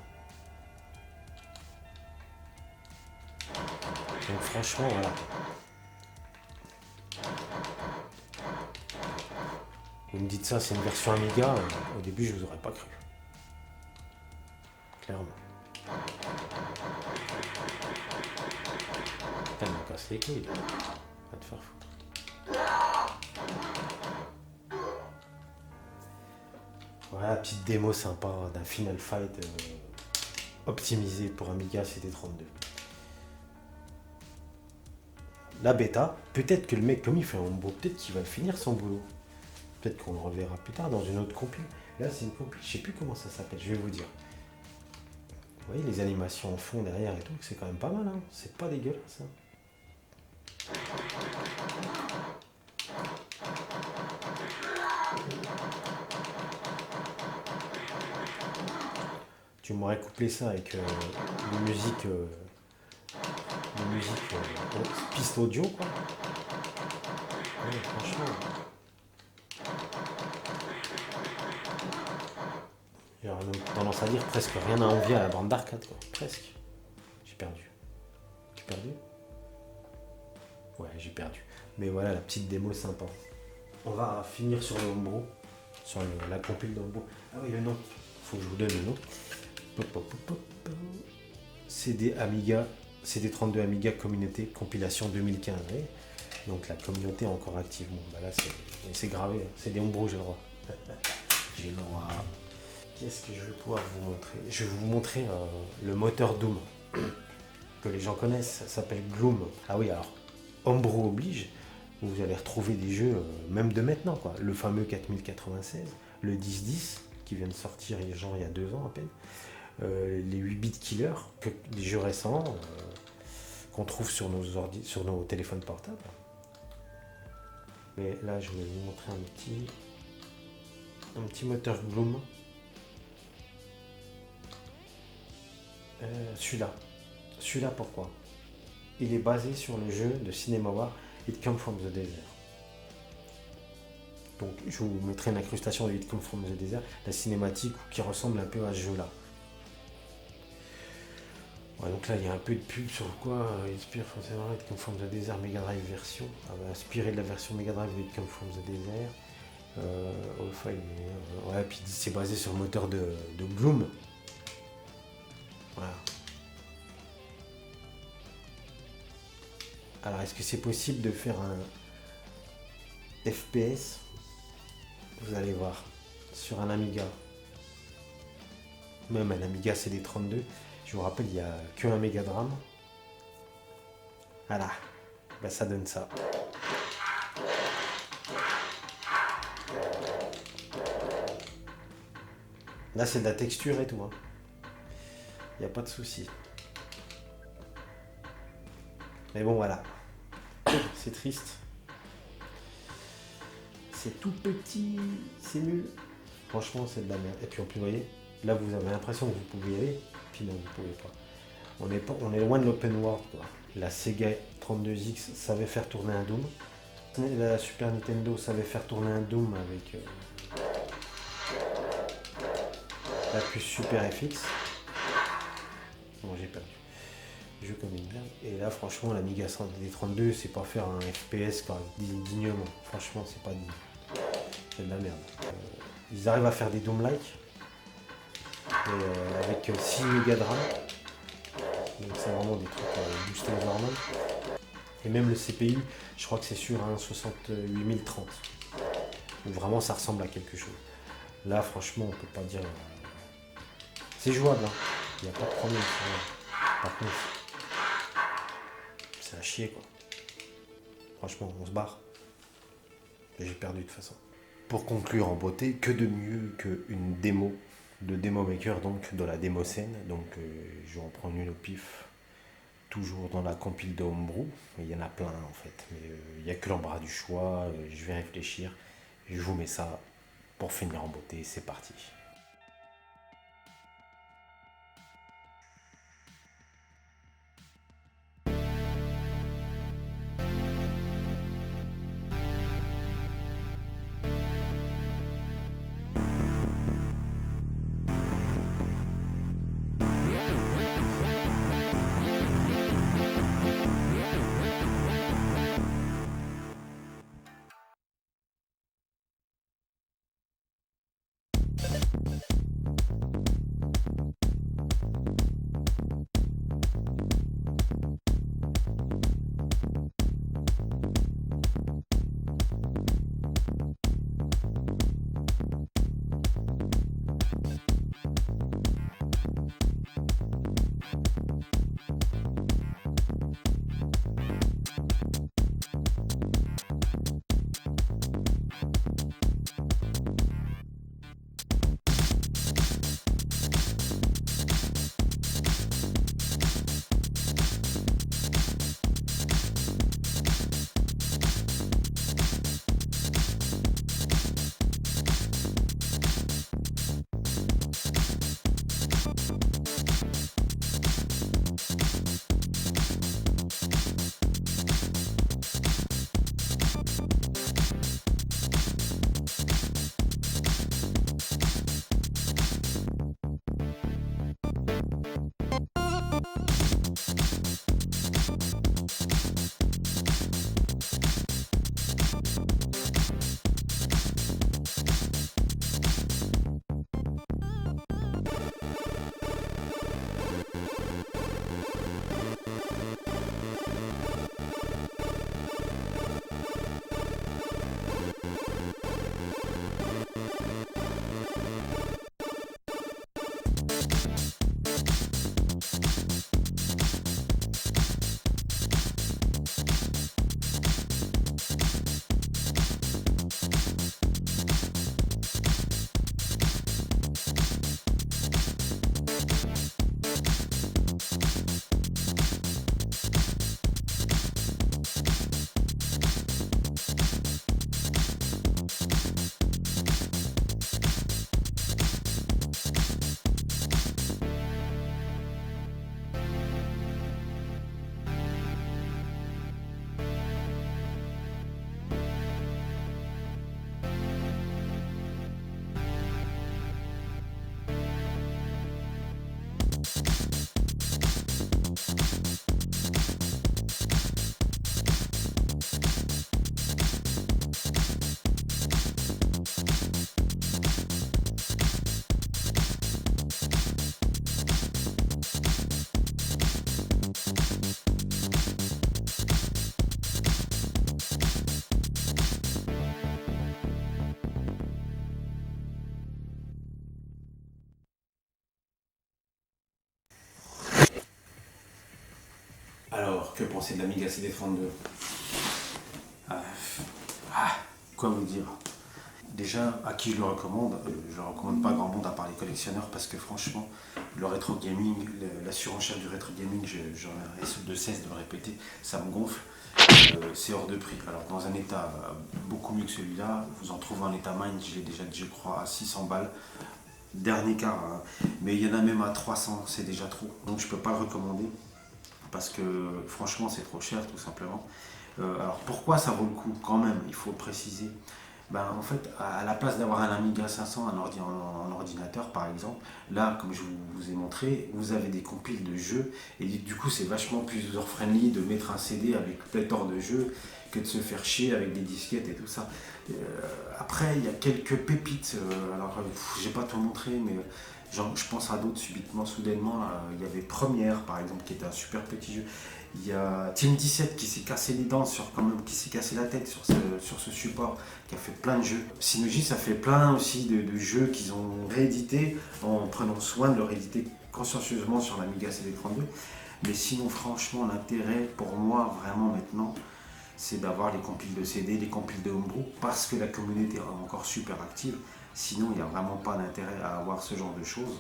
Donc franchement, voilà. Vous me dites ça, c'est une version Amiga, au début je vous aurais pas cru. Clairement. Putain, il me casse les couilles. Va te faire foutre. Voilà, petite démo sympa d'un Final Fight optimisé pour Amiga CD32. La bêta, peut-être que le mec, comme il fait un beau, peut-être qu'il va finir son boulot. Peut-être qu'on le reverra plus tard dans une autre compil. Là, c'est une compil, je sais plus comment ça s'appelle, je vais vous dire. Vous voyez les animations en fond derrière et tout, c'est quand même pas mal, hein. C'est pas dégueulasse, hein. Tu m'aurais couplé ça avec une musique, piste audio, quoi. Ouais, franchement. J'aurais même tendance à dire presque rien à envier à la bande d'arcade, quoi. Presque. J'ai perdu. J'ai perdu? Ouais, j'ai perdu. Mais voilà, la petite démo sympa. On va finir sur le Homebrew, sur la compile d'Homebrew. Ah oui, le nom. Faut que je vous donne le nom. CD Amiga, CD32 Amiga Communauté, compilation 2015. Ouais. Donc la communauté est encore active. Bon, bah là, c'est gravé. C'est des Homebrew, j'ai le droit. J'ai le droit. Qu'est-ce que je vais pouvoir vous montrer? Je vais vous montrer le moteur Doom que les gens connaissent, ça s'appelle Gloom. Ah oui, alors, Homebrew oblige, vous allez retrouver des jeux, même de maintenant, quoi. Le fameux 4096, le 1010, qui vient de sortir il y a 2 ans à peine, les 8-bit killers, des jeux récents qu'on trouve sur nos téléphones portables. Mais là, je vais vous montrer un petit moteur Gloom. Celui-là, pourquoi? Il est basé sur le jeu de CinemaWar It Comes From The Desert. Donc je vous mettrai une incrustation de It Comes From The Desert, la cinématique qui ressemble un peu à ce jeu-là. Ouais, donc là il y a un peu de pub sur quoi Inspire from It Comes From The Desert Mega Drive version. Inspiré de la version Mega Drive de It Comes From The Desert. Ouais, puis c'est basé sur le moteur de Gloom. Voilà. Alors, est-ce que c'est possible de faire un FPS? Vous allez voir. Sur un Amiga. Même un Amiga CD32. Je vous rappelle, il n'y a qu'un Megadram. Voilà. Bah, ça donne ça. Là, c'est de la texture et tout. Il n'y a pas de souci. Mais bon, voilà. C'est triste. C'est tout petit. C'est nul. Franchement, c'est de la merde. Et puis, en plus, vous voyez, là, vous avez l'impression que vous pouvez y aller. Puis non, vous ne pouvez pas. On est loin de l'open world, quoi. La Sega 32X savait faire tourner un Doom. La Super Nintendo savait faire tourner un Doom avec la puce Super FX. Bon, j'ai perdu. Jeu comme une merde. Et là, franchement, l'Amiga 32, c'est pas faire un FPS quoi, dignement. Franchement, c'est pas digne. C'est de la merde. Ils arrivent à faire des Doom-like. Avec 6 mégas de RAM. Donc c'est vraiment des trucs boostés aux hormones. Et même le CPU, je crois que c'est sur un 68030. Donc vraiment ça ressemble à quelque chose. Là franchement on peut pas dire. C'est jouable, hein. Il n'y a pas de problème. Par contre, c'est à chier quoi. Franchement on se barre. J'ai perdu de toute façon. Pour conclure en beauté, que de mieux qu'une démo de Demo Maker, donc de la démo scène. Donc je vais en prendre une au pif, toujours dans la compile de Homebrew. Il y en a plein en fait, mais il n'y a que l'embarras du choix. Je vais réfléchir, je vous mets ça pour finir en beauté. C'est parti. Alors, que penser de l'Amiga CD32? Quoi vous dire? Déjà, à qui je le recommande? Je le recommande pas à grand monde à part les collectionneurs parce que franchement, le rétro gaming, la surenchère du rétro gaming, j'en ai de cesse de le répéter, ça me gonfle. C'est hors de prix. Alors dans un état beaucoup mieux que celui-là, vous en trouvez en état mine, j'ai déjà, je crois, à 600 balles. Dernier cas, hein. Mais il y en a même à 300, c'est déjà trop. Donc je peux pas le recommander parce que franchement c'est trop cher tout simplement. Alors pourquoi ça vaut le coup quand même, il faut le préciser. Ben, en fait, à la place d'avoir un Amiga 500, un ordinateur par exemple, là, comme je vous ai montré, vous avez des compiles de jeux, et du coup, c'est vachement plus user-friendly de mettre un CD avec pléthore de jeux que de se faire chier avec des disquettes et tout ça. Après, il y a quelques pépites, j'ai pas tout montré, mais je pense à d'autres subitement, soudainement. Il y avait Première, par exemple, qui était un super petit jeu. Il y a Team 17 qui s'est cassé les dents, qui s'est cassé la tête sur ce support, qui a fait plein de jeux. Synology, ça fait plein aussi de jeux qu'ils ont réédités en prenant soin de le rééditer consciencieusement sur l'Amiga CD32. Mais sinon, franchement, l'intérêt pour moi, vraiment maintenant, c'est d'avoir les compiles de CD, les compiles de Homebrew, parce que la communauté est encore super active. Sinon, il n'y a vraiment pas d'intérêt à avoir ce genre de choses.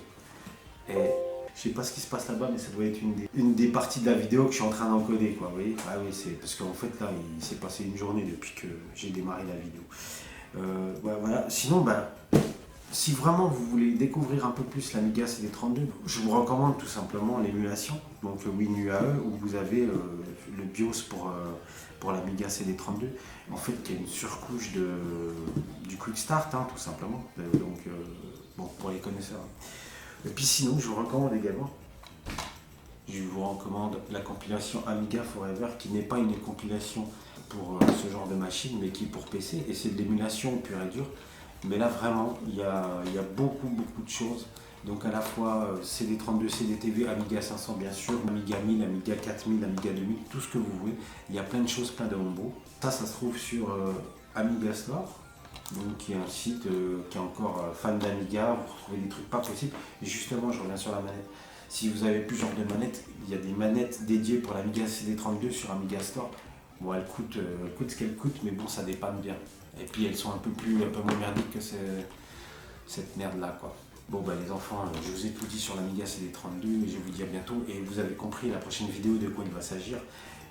Et je sais pas ce qui se passe là-bas, mais ça doit être une des parties de la vidéo que je suis en train d'encoder, quoi, vous voyez? Ah oui, c'est parce qu'en fait, là, il s'est passé une journée depuis que j'ai démarré la vidéo. Voilà. Sinon, si vraiment vous voulez découvrir un peu plus l'Amiga CD32, je vous recommande tout simplement l'émulation, donc le WinUAE, où vous avez le BIOS pour l'Amiga CD32, en fait, qui est une surcouche du Quick Start, hein, tout simplement. Bon, pour les connaisseurs. Et puis sinon, je vous recommande la compilation Amiga Forever, qui n'est pas une compilation pour ce genre de machine, mais qui est pour PC, et c'est de l'émulation pure et dure. Mais là, vraiment, il y a beaucoup de choses. Donc à la fois CD32, CDTV, Amiga 500 bien sûr, Amiga 1000, Amiga 4000, Amiga 2000, tout ce que vous voulez. Il y a plein de choses, plein de homebrew. Ça se trouve sur Amiga Store, donc qui est un site qui est encore fan d'Amiga. Vous retrouvez des trucs pas possibles. Et justement, je reviens sur la manette. Si vous avez plus ce genre de manette, il y a des manettes dédiées pour l'Amiga CD32 sur Amiga Store. Bon, elles coûtent ce qu'elles coûtent, mais bon, ça dépanne bien. Et puis elles sont un peu moins merdiques que cette merde là, quoi. Bon les enfants, je vous ai tout dit sur l'Amiga CD32 et je vous dis à bientôt. Et vous avez compris la prochaine vidéo de quoi il va s'agir.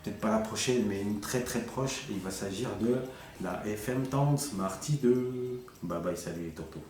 Peut-être pas la prochaine, mais une très proche. Et il va s'agir de la FM Towns Marty 2. Bye bye, salut les tontons.